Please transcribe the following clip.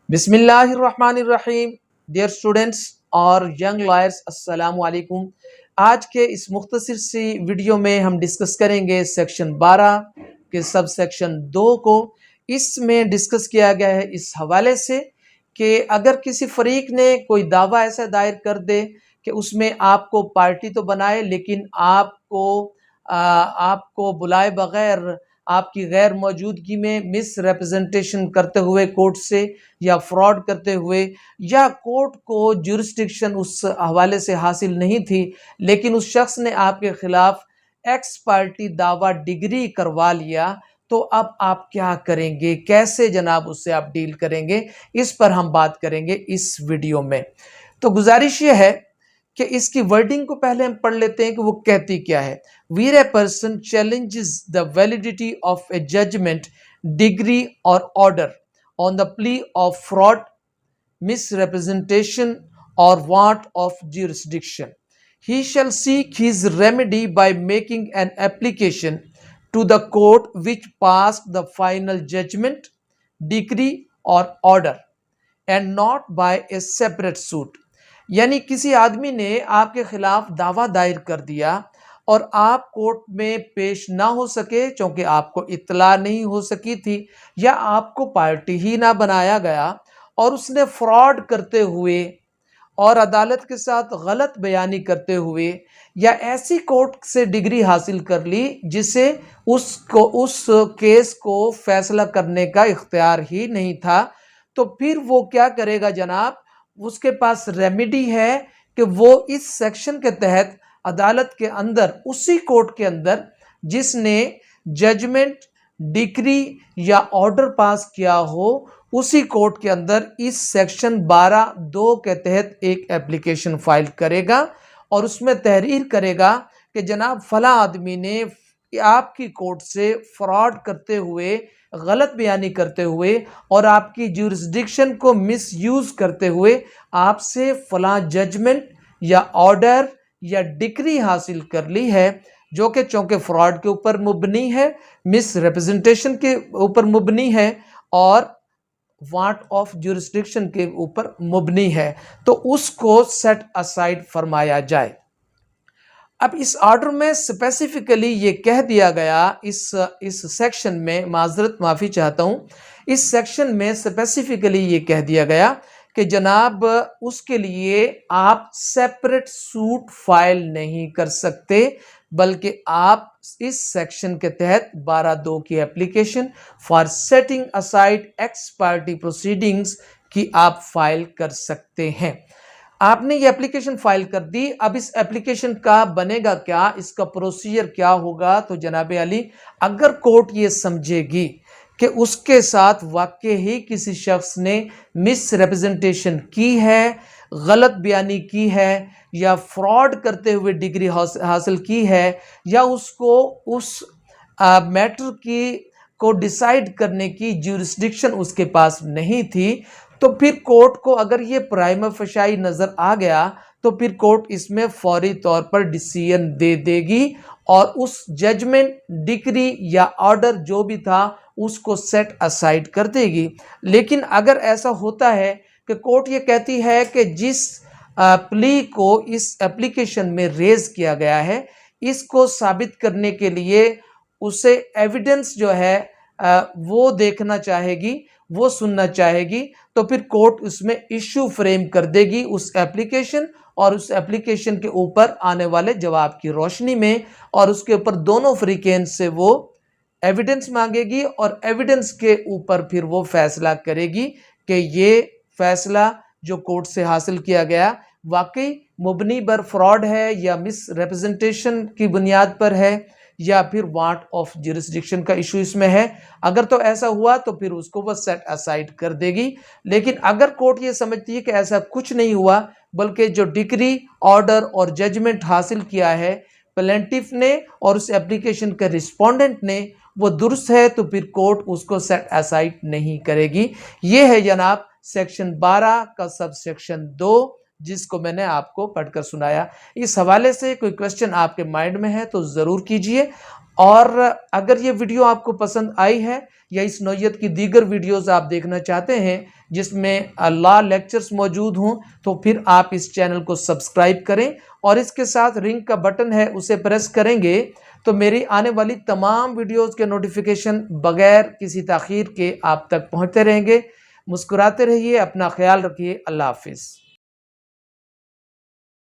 بسم اللہ الرحمن الرحیم۔ ڈیئر اسٹوڈنٹس اور ینگ لائرز، السلام علیکم۔ آج کے اس مختصر سی ویڈیو میں ہم ڈسکس کریں گے سیکشن 12 کے سب سیکشن 2 کو۔ اس میں ڈسکس کیا گیا ہے اس حوالے سے کہ اگر کسی فریق نے کوئی دعویٰ ایسا دائر کر دے کہ اس میں آپ کو پارٹی تو بنائے لیکن آپ کو بلائے بغیر آپ کی غیر موجودگی میں مس ریپرزنٹیشن کرتے ہوئے کورٹ سے یا فراڈ کرتے ہوئے، یا کورٹ کو جورسڈکشن اس حوالے سے حاصل نہیں تھی لیکن اس شخص نے آپ کے خلاف ایکس پارٹی دعویٰ ڈگری کروا لیا، تو اب آپ کیا کریں گے، کیسے جناب اس سے آپ ڈیل کریں گے، اس پر ہم بات کریں گے اس ویڈیو میں۔ تو گزارش یہ ہے کہ اس کی ورڈنگ کو پہلے ہم پڑھ لیتے ہیں کہ وہ کہتی کیا ہے۔ Where a person challenges the validity of a judgment, degree or order on the plea of fraud, misrepresentation or want of jurisdiction, he shall seek his remedy by making an application to the court which passed the final judgment, decree or order, and not by a separate suit۔ یعنی کسی آدمی نے آپ کے خلاف دعویٰ دائر کر دیا اور آپ کورٹ میں پیش نہ ہو سکے چونکہ آپ کو اطلاع نہیں ہو سکی تھی، یا آپ کو پارٹی ہی نہ بنایا گیا، اور اس نے فراڈ کرتے ہوئے اور عدالت کے ساتھ غلط بیانی کرتے ہوئے یا ایسی کورٹ سے ڈگری حاصل کر لی جسے اس کیس کو فیصلہ کرنے کا اختیار ہی نہیں تھا، تو پھر وہ کیا کرے گا جناب؟ اس کے پاس ریمیڈی ہے کہ وہ اس سیکشن کے تحت عدالت کے اندر، اسی کورٹ کے اندر جس نے ججمنٹ، ڈگری یا آرڈر پاس کیا ہو، اسی کورٹ کے اندر اس سیکشن 12(2) کے تحت ایک اپلیکیشن فائل کرے گا اور اس میں تحریر کرے گا کہ جناب فلاں آدمی نے آپ کی کورٹ سے فراڈ کرتے ہوئے، غلط بیانی کرتے ہوئے اور آپ کی جورسڈکشن کو مس یوز کرتے ہوئے آپ سے فلاں ججمنٹ یا آرڈر یا ڈگری حاصل کر لی ہے، جو کہ چونکہ فراڈ کے اوپر مبنی ہے، مس ریپرزنٹیشن کے اوپر مبنی ہے اور وانٹ آف جورسڈکشن کے اوپر مبنی ہے، تو اس کو سیٹ اسائیڈ فرمایا جائے۔ اب اس آرڈر میں اسپیسیفکلی یہ کہہ دیا گیا، اس سیکشن میں، معافی چاہتا ہوں، اس سیکشن میں اسپیسیفکلی یہ کہہ دیا گیا کہ جناب اس کے لیے آپ سیپریٹ سوٹ فائل نہیں کر سکتے، بلکہ آپ اس سیکشن کے تحت 12(2) کی application for setting aside ex party proceedings کی آپ فائل کر سکتے ہیں۔ آپ نے یہ اپلیکیشن فائل کر دی۔ اب اس اپلیکیشن کا بنے گا کیا، اس کا پروسیجر کیا ہوگا؟ تو جناب علی، اگر کورٹ یہ سمجھے گی کہ اس کے ساتھ واقع ہی کسی شخص نے مس ریپرزنٹیشن کی ہے، غلط بیانی کی ہے، یا فراڈ کرتے ہوئے ڈگری حاصل کی ہے، یا اس کو اس میٹر کو ڈیسائیڈ کرنے کی جورسڈکشن اس کے پاس نہیں تھی، تو پھر کورٹ کو اگر یہ پرائمہ فشائی نظر آ گیا تو پھر کورٹ اس میں فوری طور پر ڈیسیژن دے دے گی اور اس ججمنٹ، ڈگری یا آرڈر جو بھی تھا اس کو سیٹ اسائیڈ کر دے گی۔ لیکن اگر ایسا ہوتا ہے کہ کورٹ یہ کہتی ہے کہ جس پلی کو اس اپلیکیشن میں ریز کیا گیا ہے، اس کو ثابت کرنے کے لیے اسے ایویڈنس جو ہے وہ دیکھنا چاہے گی، وہ سننا چاہے گی، تو پھر کورٹ اس میں ایشو فریم کر دے گی اس اپلیکیشن، اور اس اپلیکیشن کے اوپر آنے والے جواب کی روشنی میں، اور اس کے اوپر دونوں فریقین سے وہ ایویڈنس مانگے گی اور ایویڈنس کے اوپر پھر وہ فیصلہ کرے گی کہ یہ فیصلہ جو کورٹ سے حاصل کیا گیا واقعی مبنی بر فراڈ ہے یا مس ریپرزنٹیشن کی بنیاد پر ہے، یا پھر وانٹ آف جورسڈکشن کا ایشو اس میں ہے۔ اگر تو ایسا ہوا تو پھر اس کو وہ سیٹ اسائیڈ کر دے گی۔ لیکن اگر کورٹ یہ سمجھتی ہے کہ ایسا کچھ نہیں ہوا، بلکہ جو ڈگری، آرڈر اور ججمنٹ حاصل کیا ہے پلینٹیف نے اور اس اپلیکیشن کے رسپونڈنٹ نے، وہ درست ہے، تو پھر کورٹ اس کو سیٹ اسائیڈ نہیں کرے گی۔ یہ ہے جناب سیکشن 12 کا سب سیکشن 2، جس کو میں نے آپ کو پڑھ کر سنایا۔ اس حوالے سے کوئی کوشچن آپ کے مائنڈ میں ہے تو ضرور کیجئے، اور اگر یہ ویڈیو آپ کو پسند آئی ہے یا اس نوعیت کی دیگر ویڈیوز آپ دیکھنا چاہتے ہیں جس میں لا لیکچرز موجود ہوں، تو پھر آپ اس چینل کو سبسکرائب کریں اور اس کے ساتھ رنگ کا بٹن ہے اسے پریس کریں گے تو میری آنے والی تمام ویڈیوز کے نوٹیفیکیشن بغیر کسی تاخیر کے آپ تک پہنچتے رہیں گے۔ مسکراتے رہیے، اپنا خیال رکھیے، اللہ حافظ۔